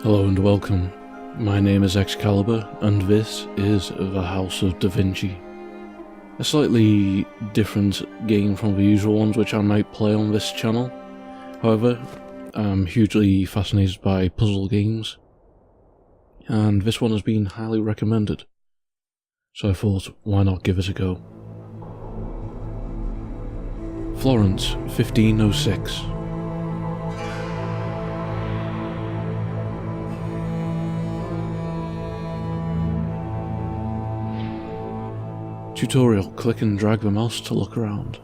Hello and welcome. My name is Excalibur, and this is the House of Da Vinci. A slightly different game from the usual ones which I might play on this channel. However, I'm hugely fascinated by puzzle games, and this one has been highly recommended. So I thought, why not give it a go? Florence, 1506. Tutorial, click and drag the mouse to look around.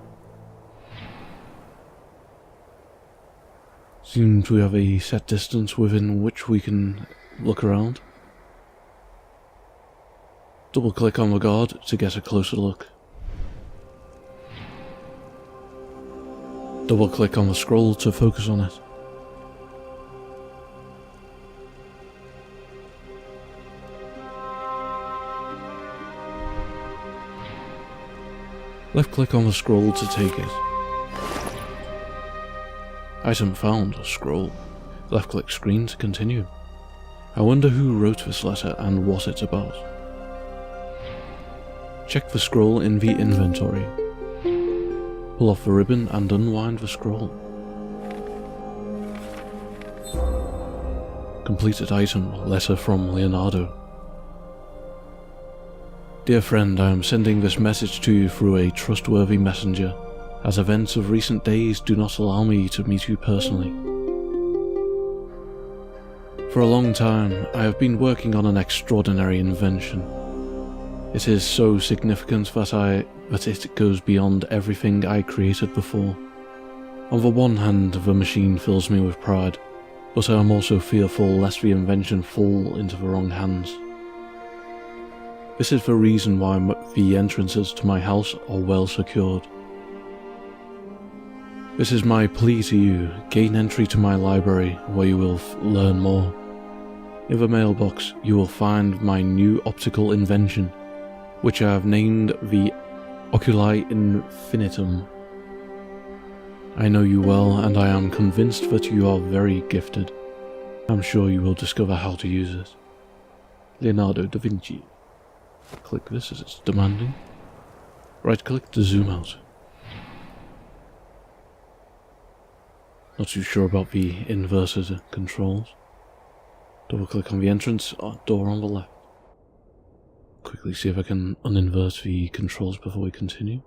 Seems we have a set distance within which we can look around. Double click on the guard to get a closer look. Double click on the scroll to focus on it. Left click on the scroll to take it. Item found, scroll. Left click screen to continue. I wonder who wrote this letter and what it's about. Check the scroll in the inventory. Pull off the ribbon and unwind the scroll. Completed item, letter from Leonardo. Dear friend, I am sending this message to you through a trustworthy messenger, as events of recent days do not allow me to meet you personally. For a long time, I have been working on an extraordinary invention. It is so significant that it goes beyond everything I created before. On the one hand, the machine fills me with pride, but I am also fearful lest the invention fall into the wrong hands. This is the reason why the entrances to my house are well secured. This is my plea to you: gain entry to my library, where you will learn more. In the mailbox, you will find my new optical invention, which I have named the Oculi Infinitum. I know you well, and I am convinced that you are very gifted. I'm sure you will discover how to use it. Leonardo da Vinci. Click this as it's demanding. Right click to zoom out. Not too sure about the inverted controls. Double click on the entrance door on the left. Quickly see if I can uninvert the controls before we continue.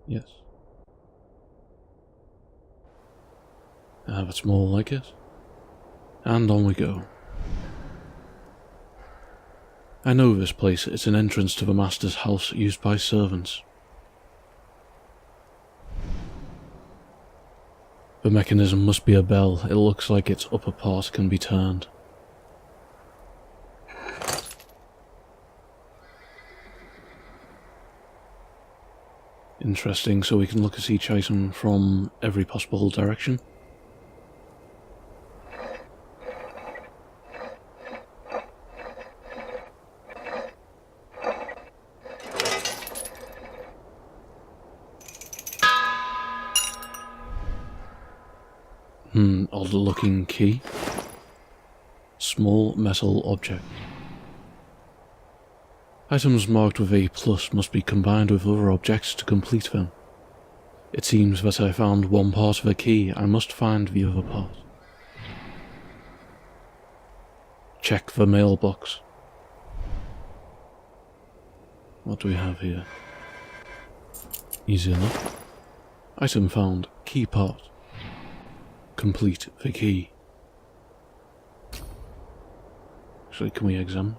Yes. That's more like it. And on we go. I know this place. It's an entrance to the master's house used by servants. The mechanism must be a bell. It looks like its upper part can be turned. Interesting, so we can look at each item from every possible direction. Odd looking key. Small metal object. Items marked with a plus must be combined with other objects to complete them. It seems that I found one part of a key. I must find the other part. Check the mailbox. What do we have here? Easy enough. Item found. Key part. Complete the key. Actually, can we examine?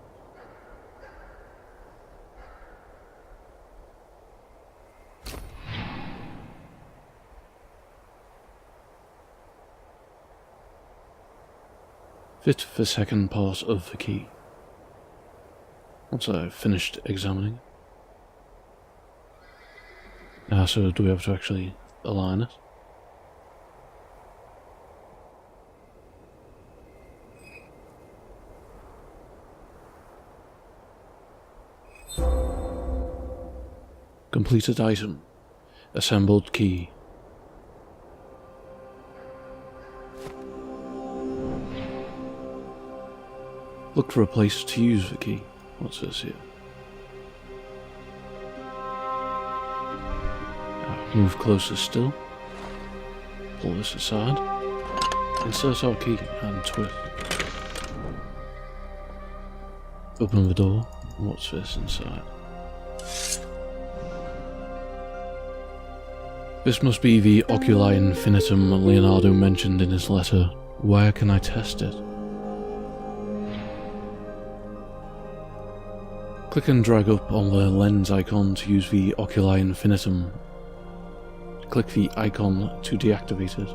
Fit the second part of the key. Once I've finished examining. So do we have to actually align it? Completed item. Assembled key. Look for a place to use the key. What's this here? Move closer still. Pull this aside. Insert our key and twist. Open the door. What's this inside? This must be the Oculi Infinitum Leonardo mentioned in his letter. Where can I test it? Click and drag up on the lens icon to use the Oculi Infinitum. Click the icon to deactivate it.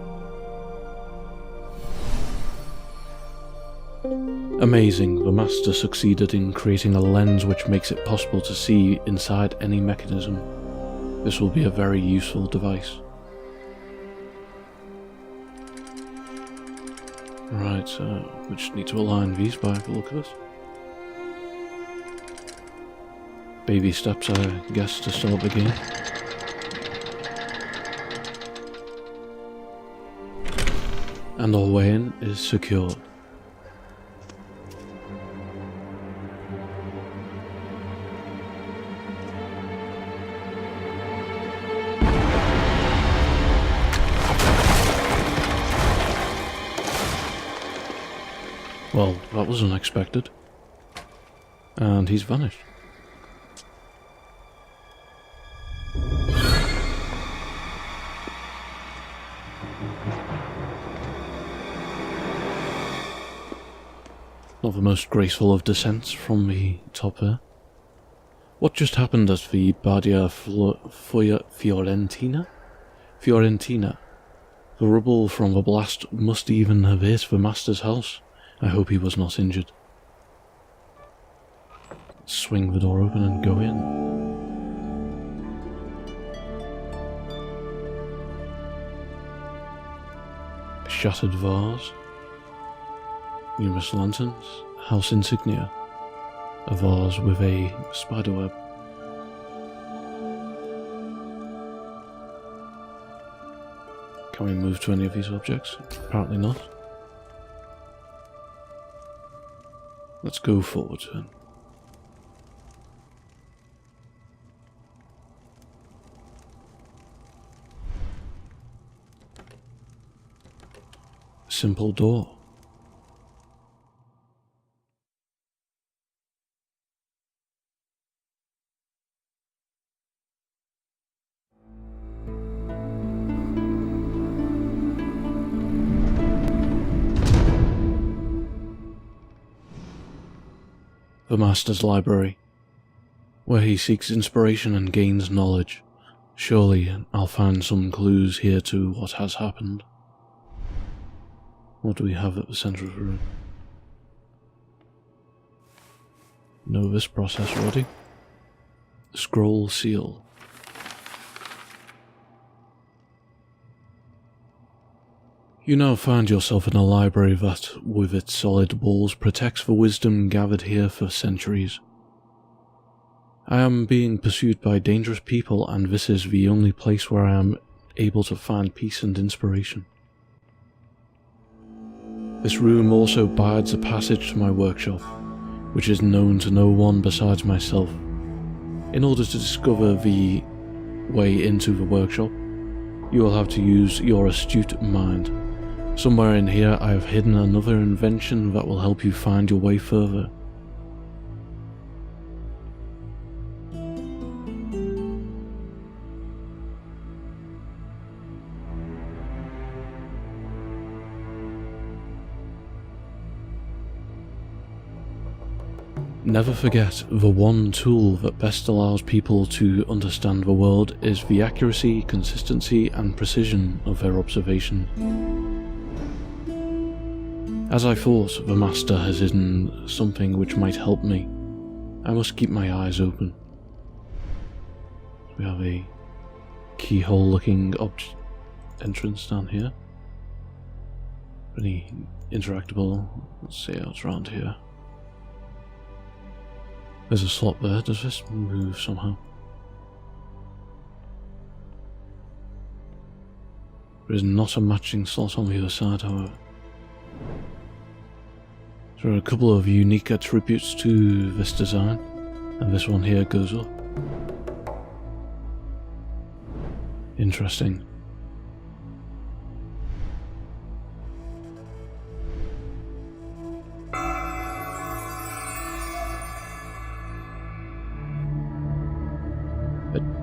Amazing, the master succeeded in creating a lens which makes it possible to see inside any mechanism. This will be a very useful device. Right, we just need to align these by the look of it. Baby steps, I guess, to start the game. And our way in is secure. Well, that was unexpected. And he's vanished. Not the most graceful of descents from the top there. What just happened at the Badia Fiorentina? Fiorentina. The rubble from the blast must even have hit the master's house. I hope he was not injured. Swing the door open and go in. A shattered vase. Numerous lanterns. House insignia. A vase with a spiderweb. Can we move to any of these objects? Apparently not. Let's go forward then. Simple door. The Master's Library, where he seeks inspiration and gains knowledge. Surely I'll find some clues here to what has happened. What do we have at the center of the room? Know this process already? Scroll seal. You now find yourself in a library that, with its solid walls, protects the wisdom gathered here for centuries. I am being pursued by dangerous people, and this is the only place where I am able to find peace and inspiration. This room also bides a passage to my workshop, which is known to no one besides myself. In order to discover the way into the workshop, you will have to use your astute mind. Somewhere in here I have hidden another invention that will help you find your way further. Never forget, the one tool that best allows people to understand the world is the accuracy, consistency, and precision of their observation. As I thought, the Master has hidden something which might help me. I must keep my eyes open. We have a keyhole-looking entrance down here. Pretty interactable. Let's see what's around here. There's a slot there. Does this move somehow? There is not a matching slot on the other side, however. Is There are a couple of unique attributes to this design, and this one here goes up. Interesting.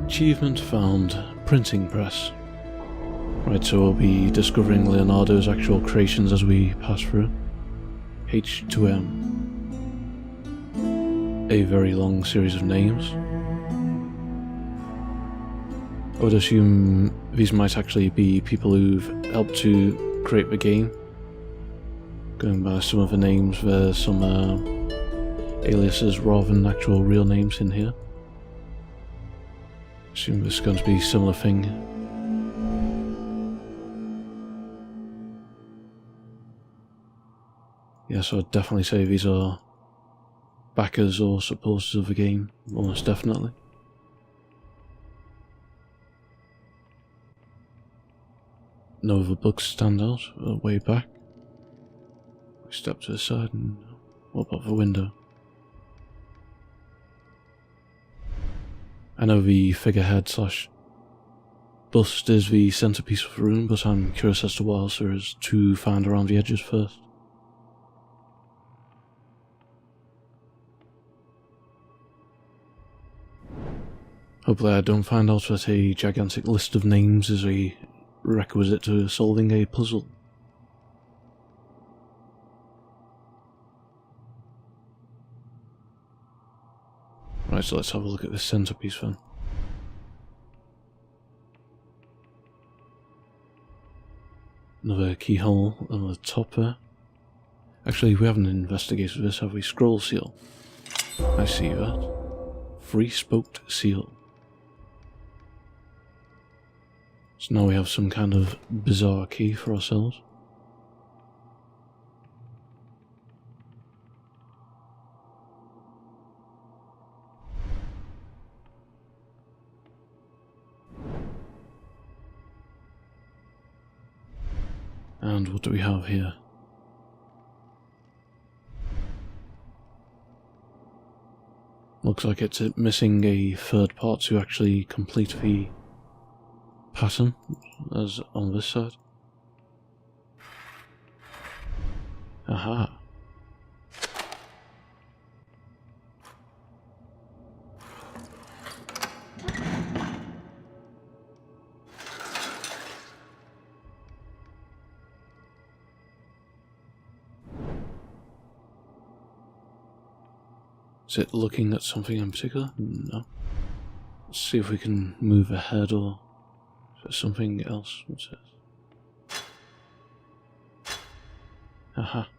Achievement found, printing press. Right, so we'll be discovering Leonardo's actual creations as we pass through. H2M. A very long series of names. I would assume these might actually be people who've helped to create the game. Going by some of the names, there's some aliases rather than actual real names in here. Assume this is going to be a similar thing. Yes, I'd definitely say these are backers or supporters of the game, almost definitely. No other books stand out, way back. We step to the side and what about the window? I know the figurehead slash bust is the centerpiece of the room, but I'm curious as to what else there is to find around the edges first. Hopefully I don't find out that a gigantic list of names is a requisite to solving a puzzle. Right, so let's have a look at this centerpiece then. Another keyhole on the top there. Actually, we haven't investigated this, have we? Scroll seal. I see that. Three-spoked seal. So now we have some kind of bizarre key for ourselves. And what do we have here? Looks like it's missing a third part to actually complete the pattern, as on this side. Aha. Is it looking at something in particular? No. Let's see if we can move ahead or is there something else. What's this? Aha.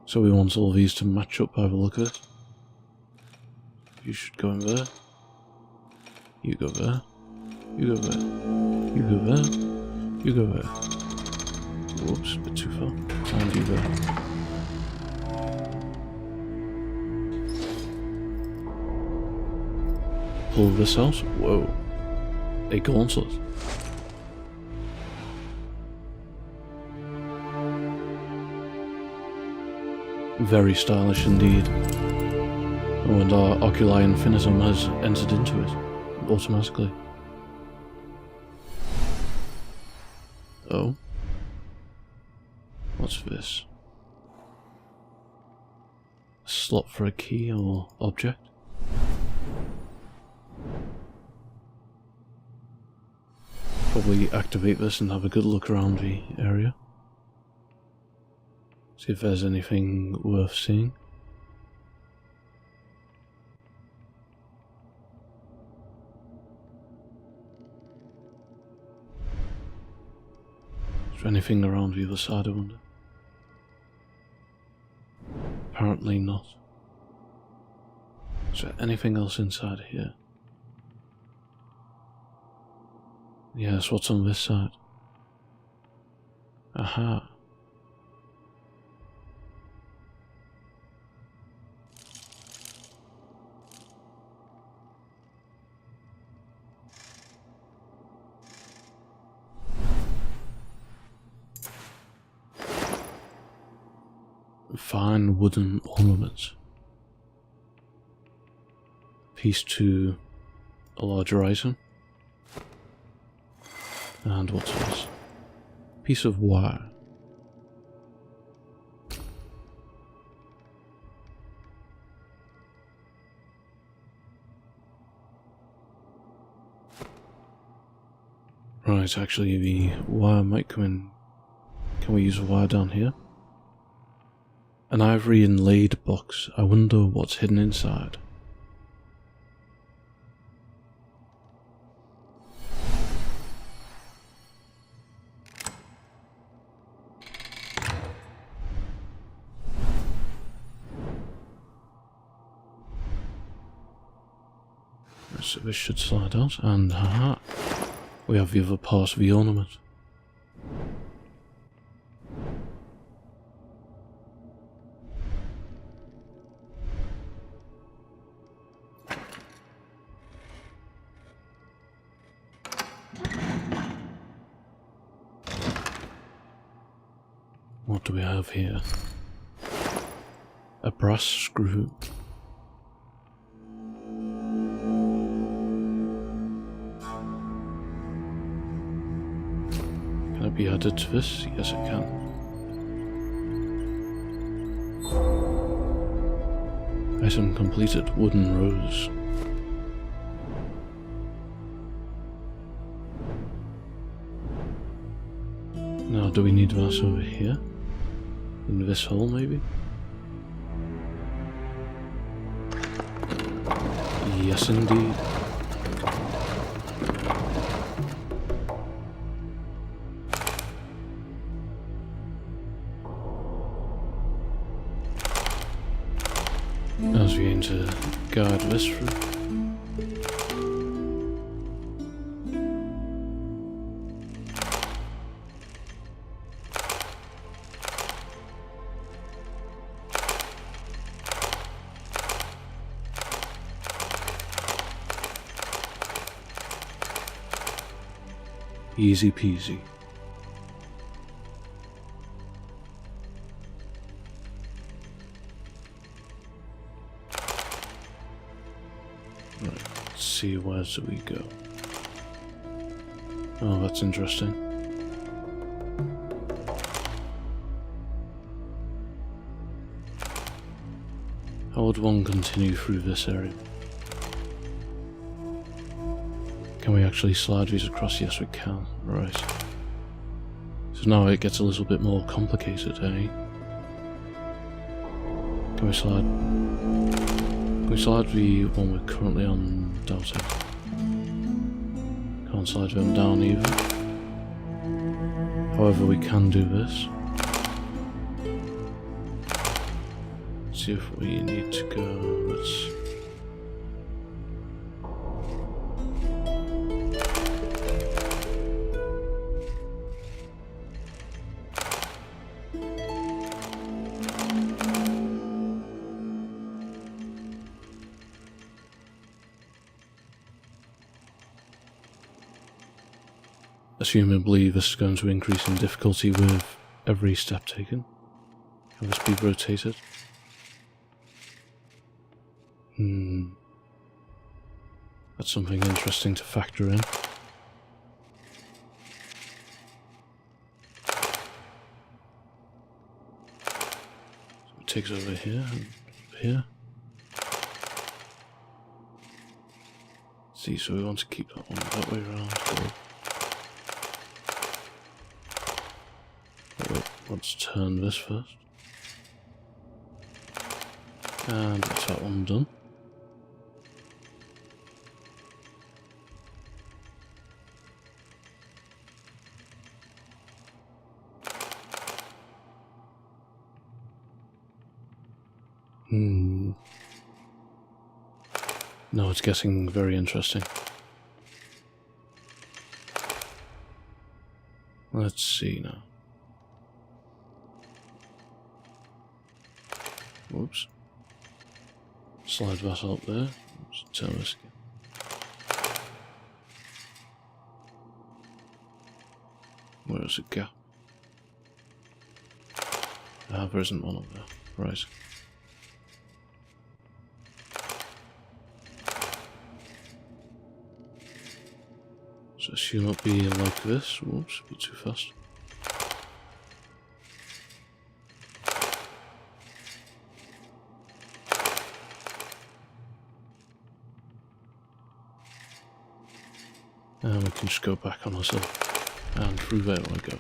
So we want all these to match up by the look of it. You should go in there. You go there. You go there. You go there. You go there. Whoops, a bit too far. And you there. Pull this out. Whoa. A gauntlet. Very stylish indeed. Oh, and our Oculi Infinitum has entered into it automatically. Oh. What's this? A slot for a key or object? Probably activate this and have a good look around the area. See if there's anything worth seeing. Is there anything around the other side, I wonder? Apparently not. Is there anything else inside here? Yes, what's on this side? Aha. fine wooden ornament. Piece to a larger item. And what's this? Piece of wire. Right, actually the wire might come in. Can we use a wire down here? An ivory inlaid box. I wonder what's hidden inside. So this should slide out, and haha, we have the other part of the ornament. What do we have here? A brass screw. Can it be added to this? Yes, it can. Item completed. Wooden rose. Now, do we need that over here? In this hole, maybe? Yes, indeed. As we aim to guide this through. Easy peasy. Right, let's see, where do we go? Oh, that's interesting. How would one continue through this area? Can we actually slide these across? Yes, we can. Right. So now it gets a little bit more complicated, eh? Can we slide? Can we slide the one we're currently on? Doubt it. Can't slide them down either. However, we can do this. Let's see if we need to go. Let's. Assumably, this is going to increase in difficulty with every step taken. Can this be rotated? That's something interesting to factor in. So it takes over here and here. See, so we want to keep that one that way around. Let's turn this first. And that's that one done. No, it's getting very interesting. Let's see now. Whoops. Slide that up there. Let's turn this again. Where is the gap? Ah, there isn't one up there. Right. So she'll not be like this. Whoops, a bit too fast. And we can just go back on ourselves. And through there I go.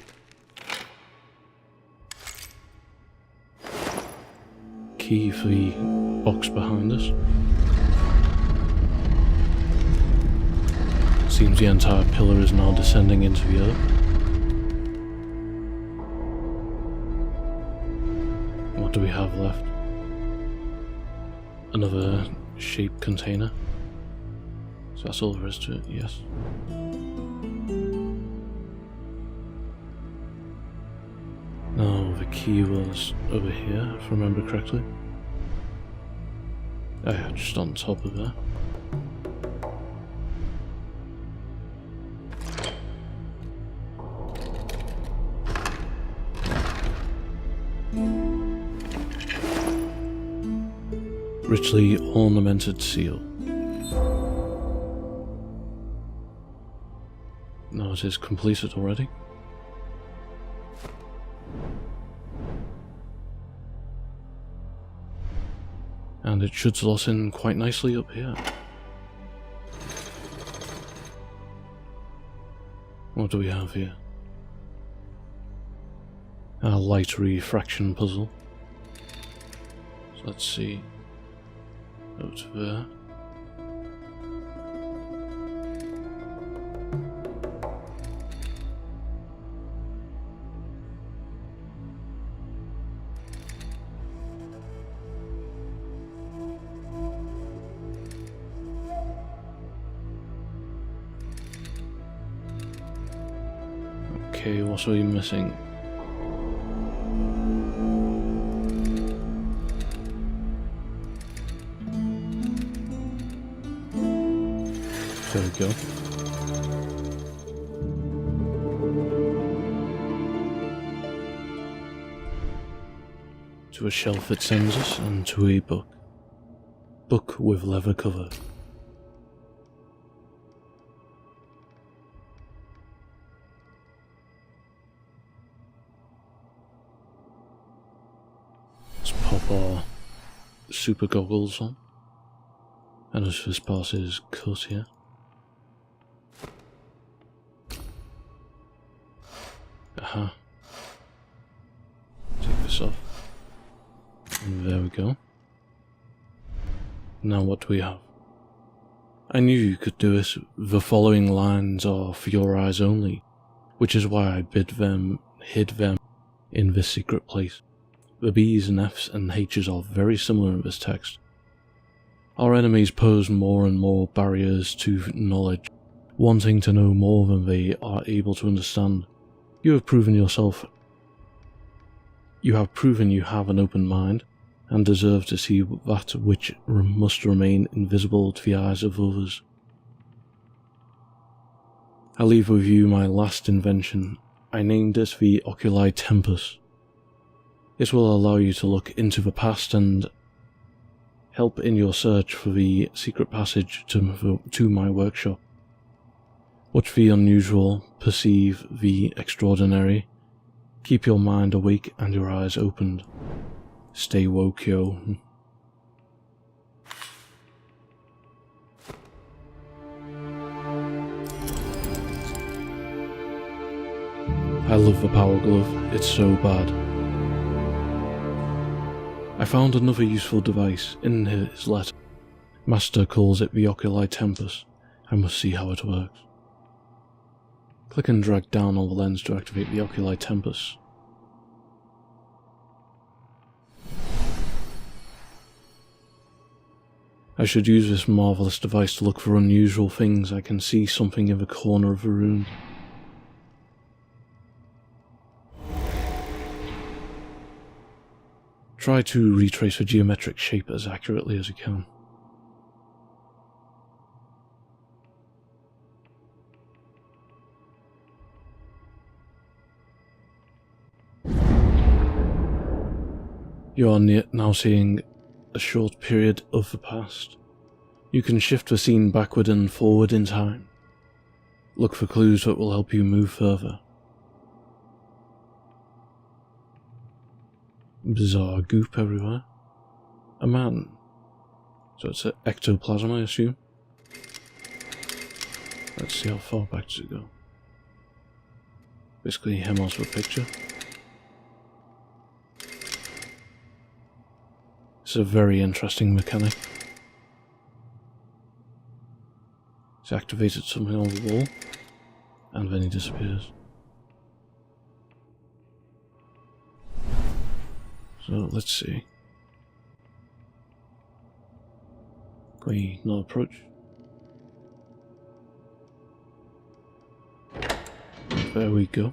Key for the box behind us. Seems the entire pillar is now descending into the earth. What do we have left? Another shaped container. So that's all there is to it, yes. Now the key was over here, if I remember correctly. Oh yeah, just on top of there. Richly ornamented seal. Now it is completed already. And it should slot in quite nicely up here. What do we have here? A light refraction puzzle. So let's see. Over to there. Okay, what are we missing? There we go. To a shelf it sends us, and to a book. Book with leather cover. Let's pop our super goggles on. And as this part is cut here. Aha. Take this off. And there we go. Now what do we have? I knew you could do it. The following lines are for your eyes only, which is why I hid them in this secret place. The B's and F's and H's are very similar in this text. Our enemies pose more and more barriers to knowledge, wanting to know more than they are able to understand. You have proven you have an open mind, and deserve to see that which must remain invisible to the eyes of others. I leave with you my last invention. I named it the Oculus Tempest. It will allow you to look into the past and help in your search for the secret passage to my workshop. Watch the unusual, perceive the extraordinary. Keep your mind awake and your eyes opened. Stay woke, yo. I love the power glove, it's so bad. I found another useful device in his letter. Master calls it the Oculus Tempest. I must see how it works. Click and drag down on the lens to activate the Oculus Tempest. I should use this marvellous device to look for unusual things. I can see something in the corner of the room. Try to retrace the geometric shape as accurately as you can. You are now seeing a short period of the past. You can shift the scene backward and forward in time. Look for clues that will help you move further. Bizarre goop everywhere. A man. So it's an ectoplasm, I assume. Let's see how far back does it go. Basically, him as the picture. It's a very interesting mechanic. He's activated something on the wall, and then he disappears. So let's see. Can we not approach? There we go.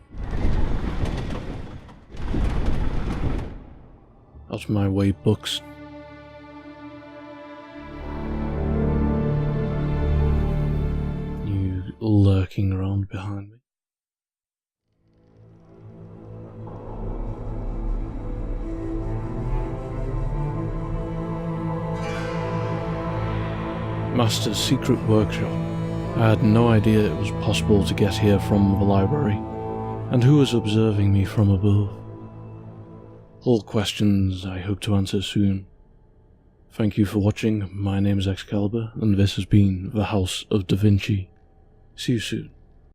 Out of my way, books. You lurking around behind me. Master's secret workshop. I had no idea it was possible to get here from the library, and who was observing me from above? All questions I hope to answer soon. Thank you for watching. My name is Excalibur, and this has been the House of Da Vinci. See you soon.